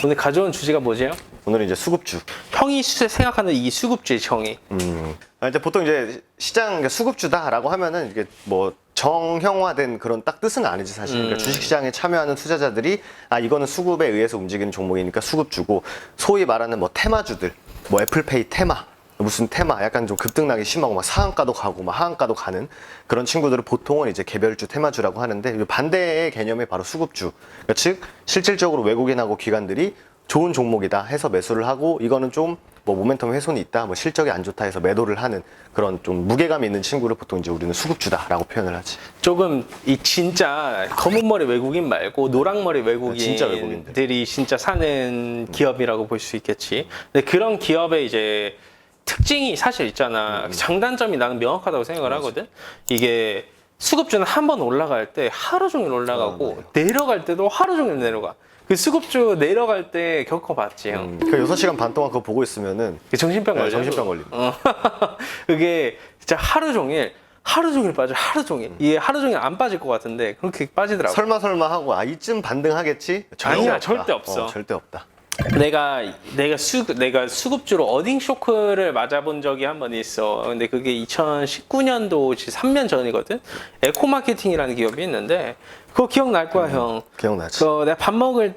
오늘 가져온 주제가 뭐죠? 오늘은 이제 수급주. 형이 생각하는 이 수급주의 형이. 이제 보통 이제 시장 수급주다라고 하면은 이게 뭐 정형화된 그런 딱 뜻은 아니지 사실. 그러니까 주식시장에 참여하는 투자자들이 이거는 수급에 의해서 움직이는 종목이니까 수급주고, 소위 말하는 뭐 테마주들, 뭐 애플페이 테마, 무슨 테마, 약간 좀 급등락이 심하고 막 상한가도 가고 막 하한가도 가는 그런 친구들을 보통은 이제 개별주 테마주라고 하는데, 반대의 개념이 바로 수급주. 그러니까 즉 실질적으로 외국인하고 기관들이 좋은 종목이다 해서 매수를 하고, 이거는 좀 뭐 모멘텀 훼손이 있다, 뭐 실적이 안 좋다 해서 매도를 하는 그런 좀 무게감 있는 친구를 보통 이제 우리는 수급주다라고 표현을 하지. 조금 이 진짜 검은 머리 외국인 말고 노랑 머리 진짜 외국인들이 진짜 사는 기업이라고 볼 수 있겠지. 근데 그런 기업의 이제 특징이 사실 있잖아. 장단점이 나는 명확하다고 생각을 하거든. 이게 수급주는 한 번 올라갈 때 하루 종일 올라가고 내려갈 때도 하루 종일 내려가. 그 수급주 내려갈 때 겪어봤지, 형. 그 6시간 반 동안 그거 보고 있으면은 정신병 걸려. 정신병 걸립니다. 그게 진짜 하루 종일 빠져, 하루 종일. 이게 하루 종일 안 빠질 것 같은데 그렇게 빠지더라고. 설마 하고 이쯤 반등하겠지? 아니야, 절대 없어. 절대 없다. 내가 수급주로 어닝 쇼크를 맞아본 적이 한 번 있어. 근데 그게 2019년도 3년 전이거든. 에코마케팅이라는 기업이 있는데 그거 기억날 거야, 형. 기억나지? 내가 밥 먹을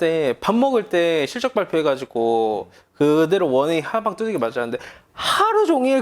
때 실적 발표해가지고 그대로 원웨이 하방 두들겨 맞았는데 하루 종일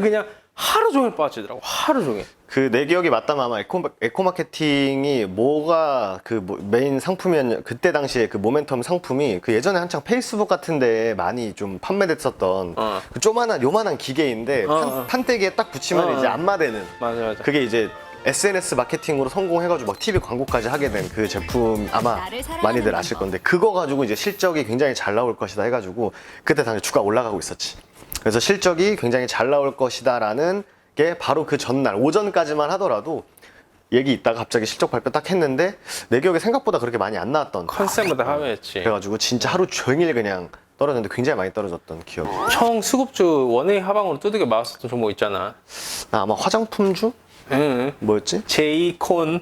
빠지더라고. 하루 종일. 그 내 기억이 맞다면 아마 에코마케팅이 뭐가 그 메인 상품이었냐, 그때 당시에 그 모멘텀 상품이 그 예전에 한창 페이스북 같은데 많이 좀 판매됐었던 그 요만한 기계인데 판때기에 딱 붙이면 이제 안마되는. 맞아. 그게 이제 SNS 마케팅으로 성공해가지고 막 TV 광고까지 하게 된 그 제품, 아마 많이들 아실 건데, 그거 가지고 이제 실적이 굉장히 잘 나올 것이다 해가지고 그때 당시 주가 올라가고 있었지. 그래서 실적이 굉장히 잘 나올 것이다라는 게 바로 그 전날 오전까지만 하더라도 얘기 있다가 갑자기 실적 발표 딱 했는데 내 기억에 생각보다 그렇게 많이 안 나왔던, 컨셉보다 하회했지. 그래가지고 진짜 하루 종일 그냥 떨어졌는데 굉장히 많이 떨어졌던 기억이. 형 수급주 원웨이 하방으로 두들겨 맞았었던 종목 있잖아. 아마 화장품주? 응. 뭐였지? 제이콘.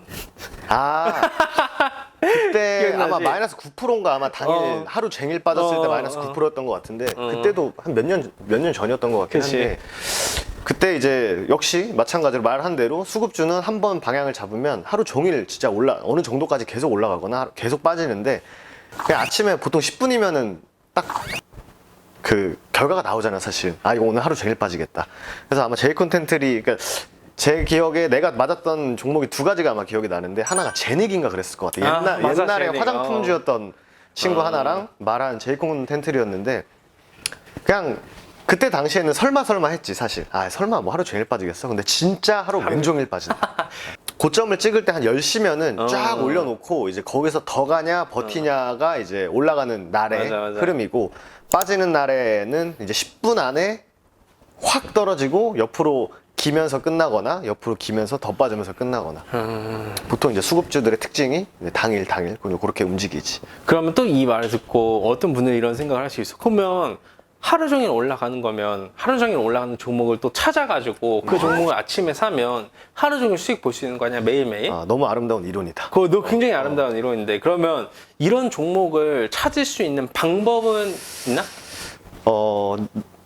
그때 기억나지? 아마 마이너스 9%인가 아마 당일 하루 종일 빠졌을 때 마이너스 9%였던 것 같은데, 그때도 한 몇 년 전이었던 것 같긴 그치. 한데, 그때 이제 역시 마찬가지로 말한 대로 수급주는 한 번 방향을 잡으면 하루 종일 진짜 어느 정도까지 계속 올라가거나 계속 빠지는데, 그냥 아침에 보통 10분이면은 딱 그 결과가 나오잖아 사실. 이거 오늘 하루 종일 빠지겠다. 그래서 아마 제이콘텐트리, 그러니까 제 기억에 내가 맞았던 종목이 두 가지가 아마 기억이 나는데, 하나가 제닉인가 그랬을 것 같아. 맞아, 옛날에 제닉. 화장품주였던 친구 하나랑 말한 제이콘텐트리였는데, 그냥 그때 당시에는 설마 했지 사실. 설마 뭐 하루 종일 빠지겠어? 근데 진짜 하루 왼종일 빠진다. 고점을 찍을 때 한 10시면은 쫙 올려놓고 이제 거기서 더 가냐 버티냐가 이제 올라가는 날의 맞아. 흐름이고, 빠지는 날에는 이제 10분 안에 확 떨어지고 옆으로 기면서 끝나거나 옆으로 기면서 더 빠지면서 끝나거나. 보통 이제 수급주들의 특징이 이제 당일 그렇게 움직이지. 그러면 또 이 말을 듣고 어떤 분들이 이런 생각을 할 수 있어. 그러면 하루 종일 올라가는 거면 하루 종일 올라가는 종목을 또 찾아가지고 그 종목을 아침에 사면 하루 종일 수익 볼 수 있는 거 아니야, 매일매일? 너무 아름다운 이론이다. 그거 너 굉장히 아름다운 이론인데, 그러면 이런 종목을 찾을 수 있는 방법은 있나?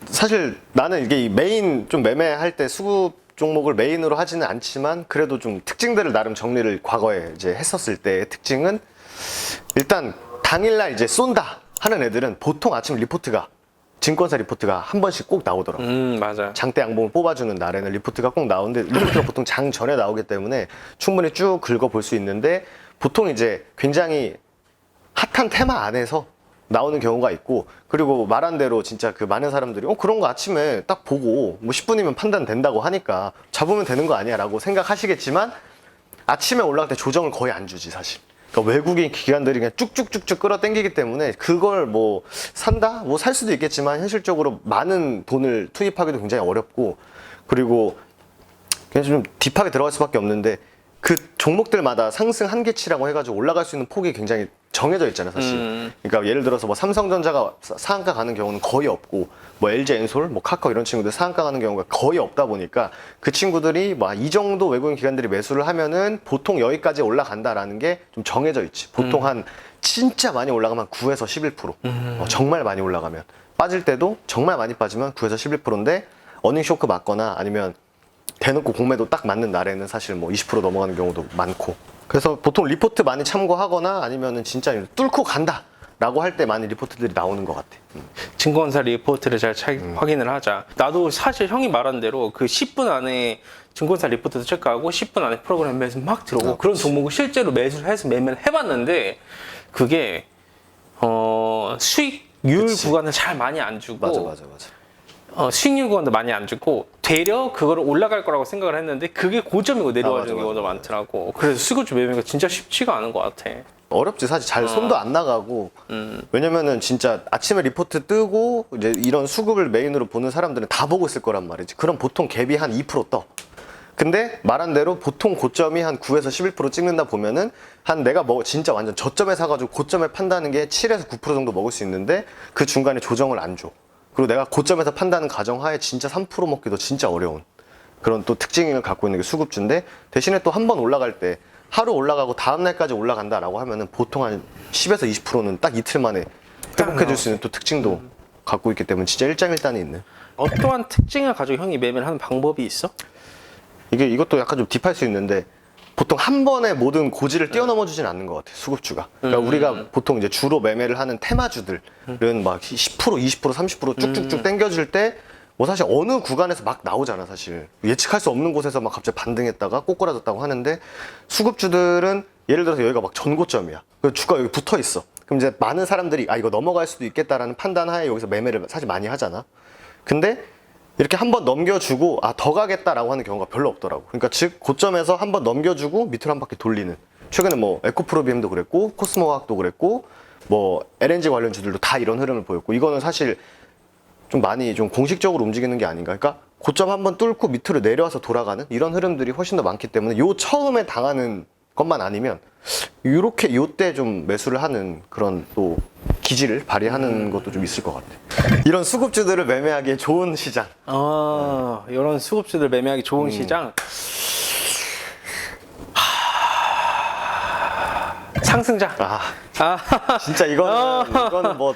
사실 나는 이게 메인 좀 매매할 때 수급 종목을 메인으로 하지는 않지만, 그래도 좀 특징들을 나름 정리를 과거에 이제 했었을 때의 특징은, 일단 당일날 이제 쏜다 하는 애들은 보통 아침 증권사 리포트가 한 번씩 꼭 나오더라고. 맞아. 장대 양봉을 뽑아주는 날에는 리포트가 꼭 나오는데, 리포트가 보통 장 전에 나오기 때문에 충분히 쭉 긁어볼 수 있는데, 보통 이제 굉장히 핫한 테마 안에서 나오는 경우가 있고, 그리고 말한 대로 진짜 그 많은 사람들이 그런 거 아침에 딱 보고 뭐 10분이면 판단된다고 하니까 잡으면 되는 거 아니야 라고 생각하시겠지만, 아침에 올라갈 때 조정을 거의 안 주지 사실. 그러니까 외국인 기관들이 그냥 쭉쭉쭉쭉 끌어당기기 때문에 그걸 뭐 산다? 뭐 살 수도 있겠지만 현실적으로 많은 돈을 투입하기도 굉장히 어렵고, 그리고 그냥 좀 딥하게 들어갈 수밖에 없는데, 그 종목들마다 상승 한계치라고 해가지고 올라갈 수 있는 폭이 굉장히 정해져 있잖아요, 사실. 그러니까 예를 들어서 뭐 삼성전자가 상한가 가는 경우는 거의 없고, 뭐 LG 엔솔, 뭐 카카오 이런 친구들 상한가 가는 경우가 거의 없다 보니까 그 친구들이 뭐 이 정도 외국인 기관들이 매수를 하면은 보통 여기까지 올라간다라는 게 좀 정해져 있지. 보통 한 진짜 많이 올라가면 9에서 11%. 정말 많이 올라가면. 빠질 때도 정말 많이 빠지면 9에서 11%인데 어닝 쇼크 맞거나 아니면 대놓고 공매도 딱 맞는 날에는 사실 뭐 20% 넘어가는 경우도 많고. 그래서 보통 리포트 많이 참고하거나 아니면은 진짜 뚫고 간다 라고 할 때 많이 리포트들이 나오는 것 같아. 증권사 리포트를 잘 확인을 하자. 나도 사실 형이 말한 대로 그 10분 안에 증권사 리포트도 체크하고 10분 안에 프로그램 매수 막 들어오고 그런 종목을 실제로 매수를 해서 매매를 해봤는데 그게 수익률 그치. 구간을 잘 많이 안 주고 맞아. 수익률 구간도 많이 안 주고 되려 그거를 올라갈 거라고 생각을 했는데 그게 고점이고 내려와 주는 맞아. 경우도 많더라고. 그래서 수급주 매매가 진짜 쉽지가 않은 것 같아. 어렵지. 사실 잘 손도 안 나가고. 왜냐면은 진짜 아침에 리포트 뜨고 이제 이런 수급을 메인으로 보는 사람들은 다 보고 있을 거란 말이지. 그럼 보통 갭이 한 2% 떠. 근데 말한 대로 보통 고점이 한 9에서 11% 찍는다 보면은 한 내가 진짜 완전 저점에 사가지고 고점에 판다는 게 7에서 9% 정도 먹을 수 있는데 그 중간에 조정을 안 줘. 그리고 내가 고점에서 판다는 가정하에 진짜 3% 먹기도 진짜 어려운 그런 또 특징을 갖고 있는 게 수급주인데 대신에 또 한 번 올라갈 때 하루 올라가고 다음 날까지 올라간다라고 하면은 보통 한 10에서 20%는 딱 이틀 만에 회복해 줄 수 있는 또 특징도 갖고 있기 때문에 진짜 일장일단이 있는. 어떠한 특징을 가지고 형이 매매를 하는 방법이 있어? 이것도 약간 좀 딥할 수 있는데 보통 한 번에 모든 고지를 뛰어넘어 주진 않는 것 같아, 수급주가. 그러니까 우리가 보통 이제 주로 매매를 하는 테마주들은 막 10%, 20%, 30% 쭉쭉쭉 당겨줄 때 뭐 사실 어느 구간에서 막 나오잖아, 사실. 예측할 수 없는 곳에서 막 갑자기 반등했다가 꼬꾸라졌다고 하는데 수급주들은 예를 들어서 여기가 막 전고점이야. 그 주가 여기 붙어 있어. 그럼 이제 많은 사람들이 이거 넘어갈 수도 있겠다라는 판단하에 여기서 매매를 사실 많이 하잖아. 근데 이렇게 한번 넘겨주고 더 가겠다라고 하는 경우가 별로 없더라고. 그러니까 즉 고점에서 한번 넘겨주고 밑으로 한 바퀴 돌리는. 최근에 뭐 에코프로비엠도 그랬고 코스모화학도 그랬고 뭐 LNG 관련주들도 다 이런 흐름을 보였고 이거는 사실 좀 많이 좀 공식적으로 움직이는 게 아닌가. 그러니까 고점 한번 뚫고 밑으로 내려와서 돌아가는 이런 흐름들이 훨씬 더 많기 때문에 요 처음에 당하는 것만 아니면 요렇게 요때 좀 매수를 하는 그런 또 기질을 발휘하는 것도 좀 있을 것 같아. 이런 수급주들을 매매하기에 좋은 시장. 이런 수급주들 매매하기 좋은 시장. 상승장. 진짜 이거는 뭐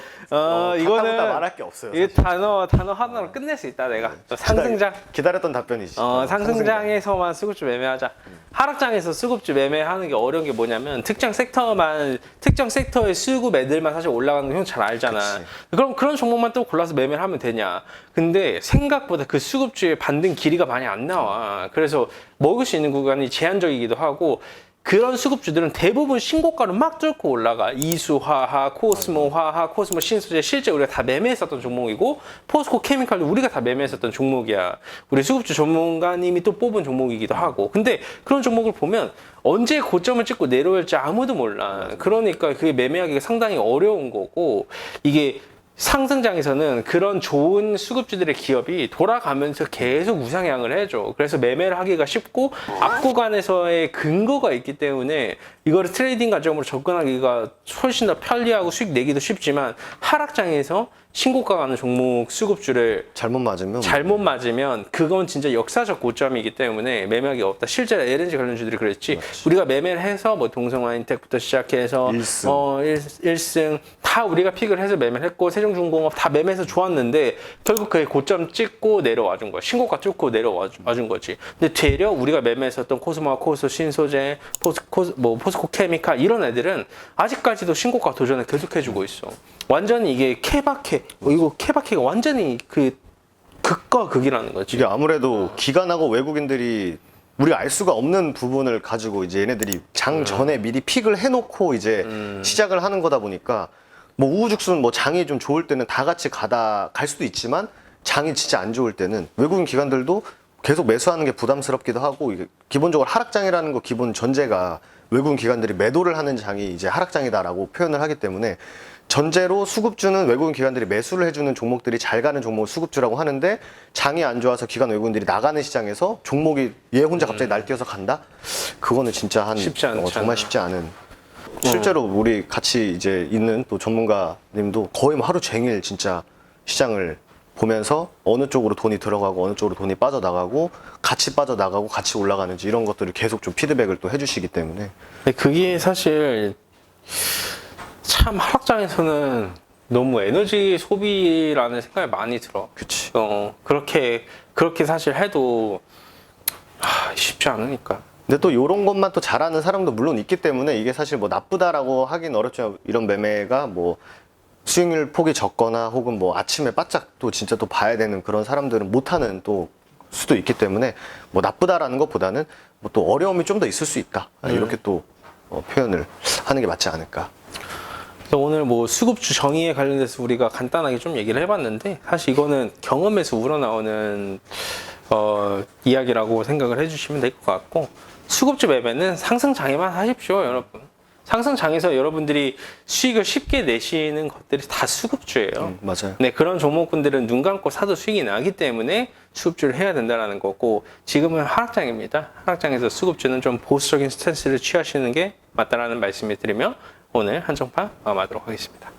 이거는 말할 게 없어요. 이 단어 하나로 끝낼 수 있다 내가. 상승장. 기다렸던 답변이지. 상승장에서만 수급주 매매하자. 하락장에서 수급주 매매하는 게 어려운 게 뭐냐면 특정 섹터의 수급 애들만 사실 올라가는 거 형 잘 알잖아. 그치. 그럼 그런 종목만 또 골라서 매매를 하면 되냐. 근데 생각보다 그 수급주의 반등 길이가 많이 안 나와. 그래서 먹을 수 있는 구간이 제한적이기도 하고 그런 수급주들은 대부분 신고가를 막 뚫고 올라가. 이수화학, 코스모화학, 코스모 신소재 실제 우리가 다 매매했었던 종목이고 포스코 케미칼도 우리가 다 매매했었던 종목이야. 우리 수급주 전문가님이 또 뽑은 종목이기도 하고. 근데 그런 종목을 보면 언제 고점을 찍고 내려올지 아무도 몰라. 그러니까 그게 매매하기가 상당히 어려운 거고 이게 상승장에서는 그런 좋은 수급주들의 기업이 돌아가면서 계속 우상향을 해줘. 그래서 매매를 하기가 쉽고 앞구간에서의 근거가 있기 때문에 이거를 트레이딩 관점으로 접근하기가 훨씬 더 편리하고 수익 내기도 쉽지만 하락장에서 신고가 가는 종목 수급주를 잘못 맞으면 그건 진짜 역사적 고점이기 때문에 매매하기가 없다. 실제로 LNG 관련주들이 그랬지. 우리가 매매를 해서 뭐 동성화인텍부터 시작해서 1승 다 우리가 픽을 해서 매매를 했고 세종중공업 다 매매해서 좋았는데 결국 그게 고점 찍고 내려와 준 거야. 신고가 뚫고 내려와 준 거지. 근데 되려 우리가 매매했었던 코스모와 코스 신소재, 포스코 케미칼 이런 애들은 아직까지도 신고가 도전을 계속해주고 있어. 완전히 이게 이거 케바케가 완전히 그 극과 극이라는 거지. 이게 아무래도 기관하고 외국인들이 우리가 알 수가 없는 부분을 가지고 이제 얘네들이 장 전에 미리 픽을 해놓고 이제 시작을 하는 거다 보니까 뭐 우후죽순 뭐 장이 좀 좋을 때는 다 같이 갈 수도 있지만 장이 진짜 안 좋을 때는 외국인 기관들도 계속 매수하는 게 부담스럽기도 하고 이게 기본적으로 하락장이라는 거 기본 전제가 외국인 기관들이 매도를 하는 장이 이제 하락장이다라고 표현을 하기 때문에 전제로 수급주는 외국인 기관들이 매수를 해주는 종목들이 잘 가는 종목을 수급주라고 하는데 장이 안 좋아서 기관 외국인들이 나가는 시장에서 종목이 얘 혼자 갑자기 날뛰어서 간다? 그거는 진짜 쉽지 않잖아. 정말 쉽지 않은. 실제로 우리 같이 이제 있는 또 전문가님도 거의 뭐 하루 종일 진짜 시장을 보면서 어느 쪽으로 돈이 들어가고 어느 쪽으로 돈이 빠져나가고 같이 빠져나가고 같이 올라가는지 이런 것들을 계속 좀 피드백을 또 해주시기 때문에. 근데 그게 사실 참 하락장에서는 너무 에너지 소비라는 생각이 많이 들어. 그치. 그렇게 사실 해도 쉽지 않으니까. 근데 또 이런 것만 또 잘하는 사람도 물론 있기 때문에 이게 사실 뭐 나쁘다라고 하긴 어렵지만 이런 매매가 뭐 수익률 폭이 적거나 혹은 뭐 아침에 바짝 또 진짜 또 봐야 되는 그런 사람들은 못하는 또 수도 있기 때문에 뭐 나쁘다라는 것보다는 뭐 또 어려움이 좀 더 있을 수 있다. 이렇게 또 표현을 하는 게 맞지 않을까. 그래서 오늘 뭐 수급주 정의에 관련돼서 우리가 간단하게 좀 얘기를 해봤는데 사실 이거는 경험에서 우러나오는 이야기라고 생각을 해주시면 될 것 같고 수급주 매매는 상승장에만 하십시오, 여러분. 상승장에서 여러분들이 수익을 쉽게 내시는 것들이 다 수급주예요. 맞아요. 네, 그런 종목군들은 눈 감고 사도 수익이 나기 때문에 수급주를 해야 된다는 거고 지금은 하락장입니다. 하락장에서 수급주는 좀 보수적인 스탠스를 취하시는 게 맞다라는 말씀을 드리며 오늘 한정판 마무리하도록 하겠습니다.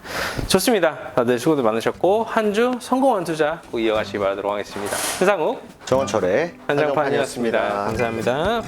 좋습니다. 다들 수고들 많으셨고 한 주 성공한 투자 꼭 이어가시기 바라도록 하겠습니다. 한상욱 정원철의 한정판이었습니다. 감사합니다.